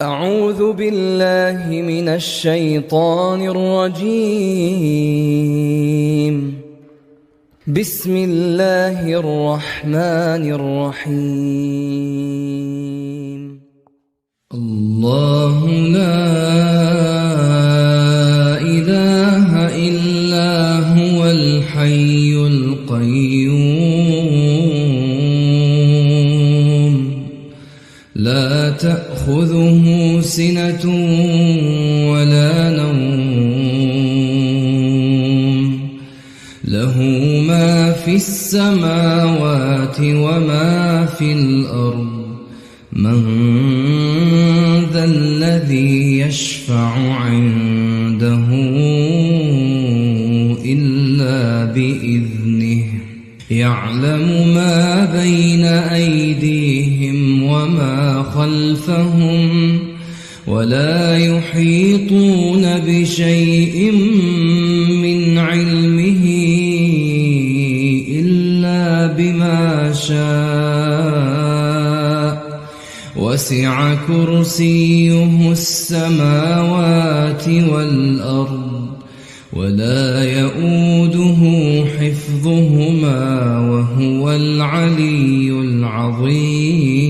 أعوذ بالله من الشيطان الرجيم. بسم الله الرحمن الرحيم. الله لا إله إلا هو الحي القيوم لا تأخذه سنة ولا نوم له ما في السماوات وما في الأرض من ذا الذي يشفع عنده إلا بإذنه يعلم ما بين أيديهم وما خلفهم ولا يحيطون بشيء من علمه إلا بما شاء وسع كرسيه السماوات والأرض ولا يؤوده حفظهما وهو العلي العظيم.